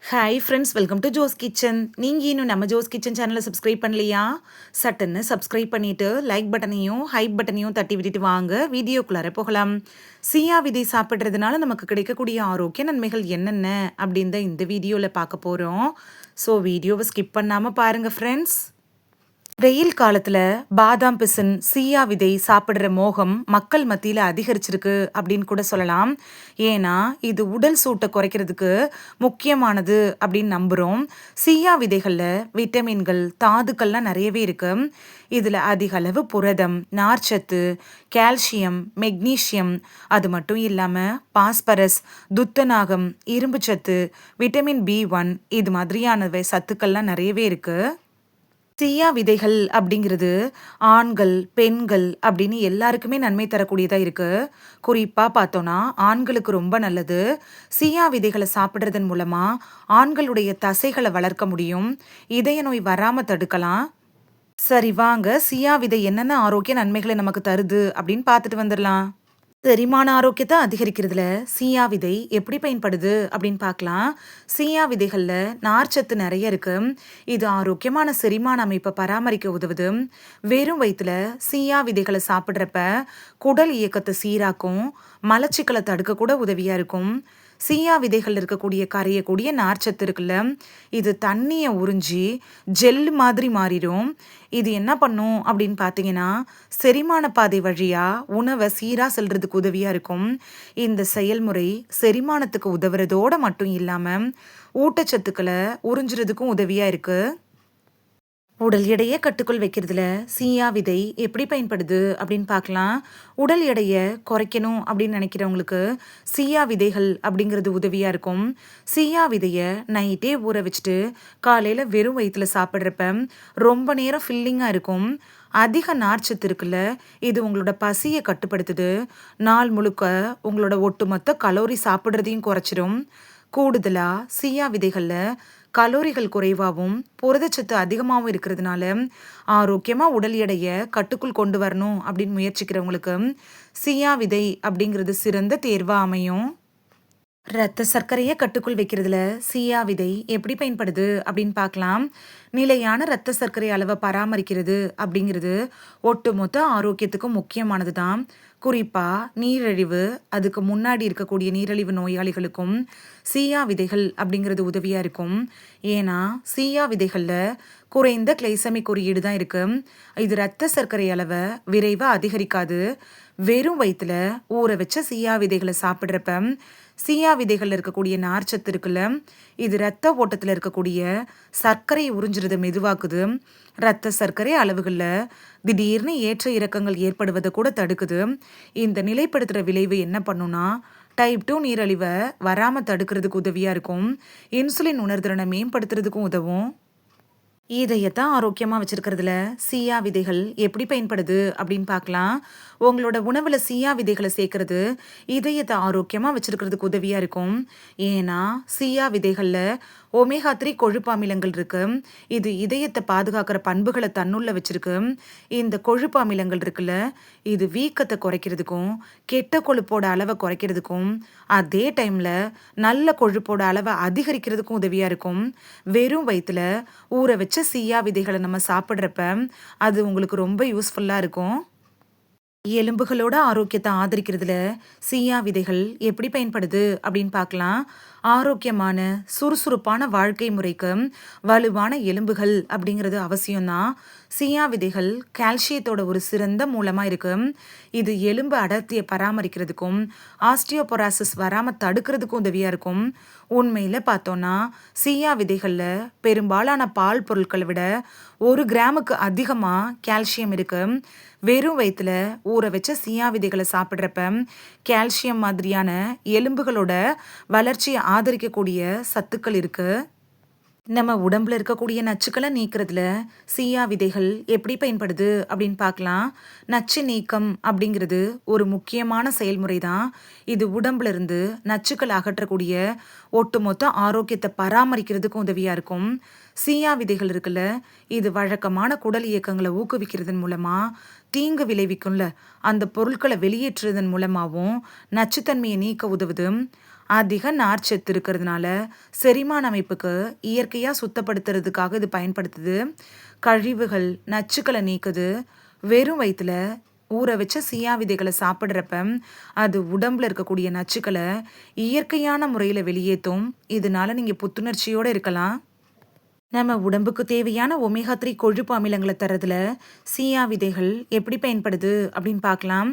Hi friends, welcome to Jo's kitchen. நீங்கள் இன்னும் நம்ம ஜோஸ் கிச்சன் சேனலை சப்ஸ்கிரைப் பண்ணலையா? சட்டுன்னு சப்ஸ்கிரைப் பண்ணிவிட்டு லைக் பட்டனையும் ஹைப் பட்டனையும் தட்டி விட்டுட்டு வாங்க வீடியோக்குள்ளார போகலாம். சியா விதை சாப்பிட்றதுனால நமக்கு கிடைக்கக்கூடிய ஆரோக்கிய நன்மைகள் என்னென்ன அப்படின்னு தான் இந்த வீடியோவில் பார்க்க போகிறோம். ஸோ வீடியோவை ஸ்கிப் பண்ணாமல் பாருங்கள் ஃப்ரெண்ட்ஸ். வெயில் காலத்துல பாதாம் பிசின், சியா விதை சாப்பிடுற மோகம் மக்கள் மத்தியில அதிகரிச்சிருக்கு அப்படின்னு கூட சொல்லலாம். ஏன்னா இது உடல் சூட்டை குறைக்கிறதுக்கு முக்கியமானது அப்படின்னு நம்புறோம். சியா விதைகள்ல விட்டமின்கள், தாதுக்கள்லாம் நிறையவே இருக்கு. இதுல அதிக அளவு புரதம், நார்ச்சத்து, கால்சியம், மெக்னீசியம், அது மட்டும் இல்லாம பாஸ்பரஸ், துத்தநாகம், இரும்புச்சத்து, விட்டமின் B1 இது மாதிரியான சத்துக்கள்லாம் நிறையவே இருக்கு. சியா விதைகள் அப்படிங்கிறது ஆண்கள், பெண்கள் அப்படின்னு எல்லாருக்குமே நன்மை தரக்கூடியதா இருக்கு. குறிப்பா பார்த்தோம்னா ஆண்களுக்கு ரொம்ப நல்லது. சியா விதைகளை சாப்பிடுறதன் மூலமா ஆண்களுடைய தசைகளை வளர்க்க முடியும். இதய நோய் வராம தடுக்கலாம். சரி வாங்க, சியா விதை என்னென்ன ஆரோக்கிய நன்மைகளை நமக்கு தருது அப்படின்னு பார்த்துட்டு வந்துடலாம். செரிமான ஆரோக்கியத்தை அதிகரிக்கிறதுல சியா விதை எப்படி பயன்படுது அப்படின்னு பார்க்கலாம். சியா விதைகள்ல நார்ச்சத்து நிறைய இருக்கு. இது ஆரோக்கியமான செரிமான அமைப்பை பராமரிக்க உதவுது. வெறும் வயிற்றுல சியா விதைகளை சாப்பிட்றப்ப குடல் இயக்கத்தை சீராக்கும், மலச்சிக்கலை தடுக்க கூட உதவியா இருக்கும். சியா விதைகள் இருக்கக்கூடிய கரையக்கூடிய நார்ச்சத்து இருக்குல்ல, இது தண்ணியை உறிஞ்சி ஜெல் மாதிரி மாறிடும். இது என்ன பண்ணும் அப்படின்னு பார்த்தீங்கன்னா, செரிமான பாதை வழியா உணவை சீரா செல்றதுக்கு உதவியா இருக்கும். இந்த செயல்முறை செரிமானத்துக்கு உதவுறதோட மட்டும் இல்லாம ஊட்டச்சத்துக்களை உறிஞ்சுறதுக்கும் உதவியா இருக்கு. உடல் எடையை கட்டுக்குள் வைக்கிறதுல சியா விதை எப்படி பயன்படுது அப்படின்னு பார்க்கலாம். உடல் எடையை குறைக்கணும் அப்படின்னு நினைக்கிறவங்களுக்கு சியா விதைகள் அப்படிங்கிறது உதவியா இருக்கும். சியா விதையை நைட்டே ஊற வச்சுட்டு காலையில வெறும் வயிற்றுல சாப்பிட்றப்ப ரொம்ப நேரம் ஃபில்லிங்கா இருக்கும். அதிக நார்ச்சத்து இருக்குல்ல, இது உங்களோட பசியை கட்டுப்படுத்துது. நாள் முழுக்க உங்களோட ஒட்டுமொத்த கலோரி சாப்பிட்றதையும் குறைச்சிரும். கூடுதலா சியா விதைகள்ல கலோரிகள் குறைவாகவும் புரதச்சத்து அதிகமாகவும் இருக்கிறதுனால ஆரோக்கியமா உடல் எடையை கட்டுக்குள் கொண்டு வரணும் அப்படின்னு முயற்சிக்கிறவங்களுக்கு சியா விதை அப்படிங்கிறது சிறந்த தேர்வா அமையும். ரத்த சர்க்கரையை கட்டுக்குள் வைக்கிறதுல சியா விதை எப்படி பயன்படுது அப்படின்னு பார்க்கலாம். நிலையான ரத்த சர்க்கரை அளவை பராமரிக்கிறது அப்படிங்கிறது ஒட்டுமொத்த ஆரோக்கியத்துக்கும் முக்கியமானது தான். குறிப்பா நீரிழிவு, அதுக்கு முன்னாடி இருக்கக்கூடிய நீரிழிவு நோயாளிகளுக்கும் சியா விதைகள் அப்படிங்கிறது உதவியா இருக்கும். ஏன்னா சியா விதைகள்ல குறைந்த கிளைசமிக் குறியீடு தான் இருக்கு. இது ரத்த சர்க்கரை அளவை விரைவா அதிகரிக்காது. வெறும் வயிற்றுல ஊற வச்ச சியா விதைகளை சாப்பிட்றப்ப சியா விதைகள்ல இருக்கக்கூடிய நார்ச்சத்து இருக்குல்ல, இது ரத்த ஓட்டத்தில் இருக்கக்கூடிய சர்க்கரை உறிஞ்சுறதை மெதுவாக்குது. ரத்த சர்க்கரை அளவுகளில் திடீர்னு ஏற்ற இறக்கங்கள் ஏற்படுவதை கூட தடுக்குது. இந்த நிலைப்படுத்துகிற விளைவு என்ன பண்ணுன்னா, டைப் 2 நீரழிவை வராமல் தடுக்கிறதுக்கு உதவியா இருக்கும். இன்சுலின் உணர்திறனை மேம்படுத்துறதுக்கும் உதவும். இதயத்தை ஆரோக்கியமாக வச்சிருக்கிறதுல சியா விதைகள் எப்படி பயன்படுது அப்படின்னு பார்க்கலாம். உங்களோட உணவில் சியா விதைகளை சேர்க்கறது இதயத்தை ஆரோக்கியமாக வச்சிருக்கிறதுக்கு உதவியாக இருக்கும். ஏன்னா சியா விதைகளில் ஒமேகா 3 கொழுப்பு அமிலங்கள் இருக்கு. இது இதயத்தை பாதுகாக்கிற பண்புகளை தன்னுள்ள வச்சிருக்கு. இந்த கொழுப்பு அமிலங்கள் இருக்குல்ல, இது வீக்கத்தை குறைக்கிறதுக்கும் கெட்ட கொழுப்போட அளவை குறைக்கிறதுக்கும் அதே டைம்ல நல்ல கொழுப்போட அளவை அதிகரிக்கிறதுக்கும் உதவியா இருக்கும். வெறும் வயிற்றுல ஊற வச்ச சியா விதைகளை நம்ம சாப்பிட்றப்ப அது உங்களுக்கு ரொம்ப யூஸ்ஃபுல்லா இருக்கும். எலும்புகளோட ஆரோக்கியத்தை ஆதரிக்கிறதுல சியா விதைகள் எப்படி பயன்படுது அப்படின்னு பார்க்கலாம். ஆரோக்கியமான சுறுசுறுப்பான வாழ்க்கை முறைக்கு வலுவான எலும்புகள் அப்படிங்கிறது அவசியம்தான். சியா விதைகள் கால்சியத்தோட ஒரு சிறந்த மூலமா இருக்கு. இது எலும்பு அடர்த்தியை பராமரிக்கிறதுக்கும் ஆஸ்டியோபொராசிஸ் வராம தடுக்கிறதுக்கும் உதவியா இருக்கும். உண்மையில பார்த்தோம்னா சியா விதைகள்ல பெரும்பாலான பால் பொருட்களை விட 1 கிராமுக்கு அதிகமா கால்சியம் இருக்கு. வெறும் வயிற்றுல ஊற வச்ச சியா விதைகளை சாப்பிட்றப்ப கால்சியம் மாதிரியான எலும்புகளோட வளர்ச்சியை ஆதரிக்கக்கூடிய சத்துக்கள் இருக்கு. நம்ம உடம்புல இருக்கக்கூடிய நச்சுக்களை நீக்கிறதுல சியா விதைகள் எப்படி பயன்படுது அப்படின்னு பார்க்கலாம். நச்சு நீக்கம் அப்படிங்கிறது ஒரு முக்கியமான செயல்முறை தான். இது உடம்புல இருந்து நச்சுக்கள் அகற்றக்கூடிய ஒட்டுமொத்த ஆரோக்கியத்தை பராமரிக்கிறதுக்கும் உதவியா இருக்கும். சியா விதைகள் இருக்குல்ல, இது வழக்கமான குடல் இயக்கங்களை ஊக்குவிக்கிறதன் மூலமா தீங்கு விளைவிக்கும்ல அந்த பொருட்களை வெளியேற்றுறதன் மூலமாகவும் நச்சுத்தன்மையை நீக்க உதவுது. அதிக நார்ச்சத்து இருக்கிறதுனால செரிமான அமைப்புக்கு இயற்கையாக சுத்தப்படுத்துறதுக்காக இது பயன்படுத்துது. கழிவுகள் நச்சுக்களை நீக்குது. வெறும் வயிற்றுல ஊற வச்ச சியா விதைகளை சாப்பிட்றப்ப அது உடம்புல இருக்கக்கூடிய நச்சுக்களை இயற்கையான முறையில் வெளியேற்றும். இதனால நீங்கள் புத்துணர்ச்சியோடு இருக்கலாம். நம்ம உடம்புக்கு தேவையான ஒமேகா 3 கொழுப்பு அமிலங்களை தரதுல சியா விதைகள் எப்படி பயன்படுது அப்படின்னு பார்க்கலாம்.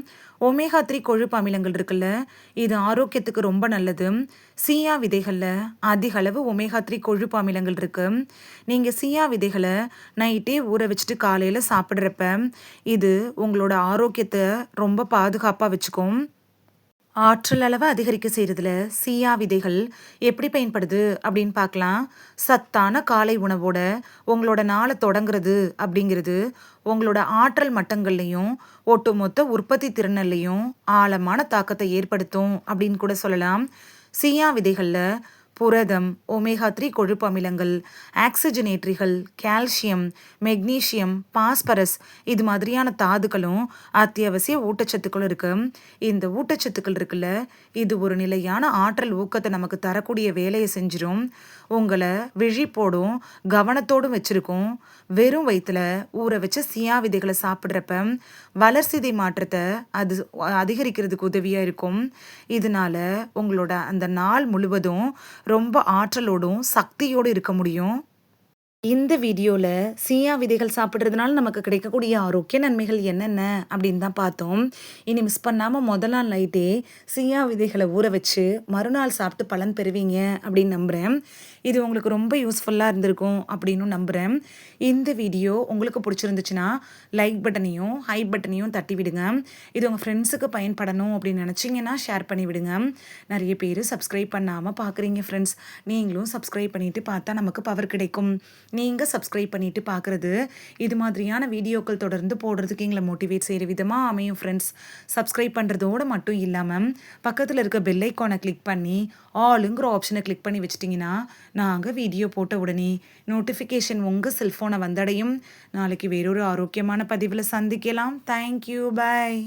ஒமேகா 3 கொழுப்பு அமிலங்கள் இருக்குல்ல, இது ஆரோக்கியத்துக்கு ரொம்ப நல்லது. சியா விதைகளில் அதிக அளவு ஒமேகா 3 கொழுப்பு அமிலங்கள் இருக்கு. நீங்கள் சியா விதைகளை நைட்டே ஊற வச்சுட்டு காலையில் சாப்பிட்றப்ப இது உங்களோட ஆரோக்கியத்தை ரொம்ப பாதுகாப்பாக வச்சுக்கும். ஆற்றல் அளவை அதிகரிக்க செய்கிறதுல சியா விதைகள் எப்படி பயன்படுது அப்படின்னு பார்க்கலாம். சத்தான காலை உணவோட உங்களோட நாளை தொடங்குறது அப்படிங்கிறது உங்களோட ஆற்றல் மட்டங்கள்லையும் ஒட்டுமொத்த உற்பத்தி திறனிலையும் ஆழமான தாக்கத்தை ஏற்படுத்தும் அப்படின்னு கூட சொல்லலாம். சியா விதைகளில் புரதம், ஒமேகா 3 கொழுப்பு அமிலங்கள், ஆக்சிஜனேற்றிகள், கால்சியம், மெக்னீசியம், பாஸ்பரஸ் இது மாதிரியான தாதுக்களும் அத்தியாவசிய ஊட்டச்சத்துக்களும் இருக்கு. இந்த ஊட்டச்சத்துக்கள் இருக்குல்ல, இது ஒரு நிலையான ஆற்றல் ஊக்கத்தை நமக்கு தரக்கூடிய வேலையை செஞ்சிடும். உங்களை விழிப்போடும் கவனத்தோடும் வச்சிருக்கும். வெறும் வயிற்றுல ஊற வச்ச சியா விதைகளை சாப்பிட்றப்ப வளர்சிதை மாற்றத்தை அது அதிகரிக்கிறதுக்கு உதவியாக இருக்கும். இதனால உங்களோட அந்த நாள் முழுவதும் ரொம்ப ஆற்றலோடும் சக்தியோடு இருக்க முடியும். இந்த வீடியோவில் சியா விதைகள் சாப்பிட்றதுனால நமக்கு கிடைக்கக்கூடிய ஆரோக்கிய நன்மைகள் என்னென்ன அப்படின்னு தான் பார்த்தோம். இனி மிஸ் பண்ணாமல் முதல் நாள் நைட்டே சியா விதைகளை ஊற வச்சு மறுநாள் சாப்பிட்டு பலன் பெறுவீங்க அப்படின்னு நம்புகிறேன். இது உங்களுக்கு ரொம்ப யூஸ்ஃபுல்லாக இருந்திருக்கும் அப்படின்னு நம்புகிறேன். இந்த வீடியோ உங்களுக்கு பிடிச்சிருந்துச்சுன்னா லைக் பட்டனையும் ஹைப் பட்டனையும் தட்டி விடுங்க. இது உங்கள் ஃப்ரெண்ட்ஸுக்கு பயன்படணும் அப்படின்னு நினச்சிங்கன்னா ஷேர் பண்ணி விடுங்க. நிறைய பேர் சப்ஸ்கிரைப் பண்ணாமல் பார்க்குறீங்க ஃப்ரெண்ட்ஸ். நீங்களும் சப்ஸ்கிரைப் பண்ணிவிட்டு பார்த்தா நமக்கு பவர் கிடைக்கும். நீங்கள் சப்ஸ்கிரைப் பண்ணிவிட்டு பார்க்குறது இது மாதிரியான வீடியோக்கள் தொடர்ந்து போடுறதுக்கு எங்களை மோட்டிவேட் செய்கிற விதமாக அமையும் ஃப்ரெண்ட்ஸ். சப்ஸ்கிரைப் பண்ணுறதோடு மட்டும் இல்லாமல் பக்கத்தில் இருக்க பெல் ஐக்கானை கிளிக் பண்ணி ஆளுங்கிற ஆப்ஷனை கிளிக் பண்ணி வச்சிட்டிங்கன்னா நாங்கள் வீடியோ போட்ட உடனே நோட்டிஃபிகேஷன் உங்கள் செல்ஃபோனை வந்தடையும். நாளைக்கு வேறொரு ஆரோக்கியமான பதிவில் சந்திக்கலாம். தேங்க்யூ, பாய்.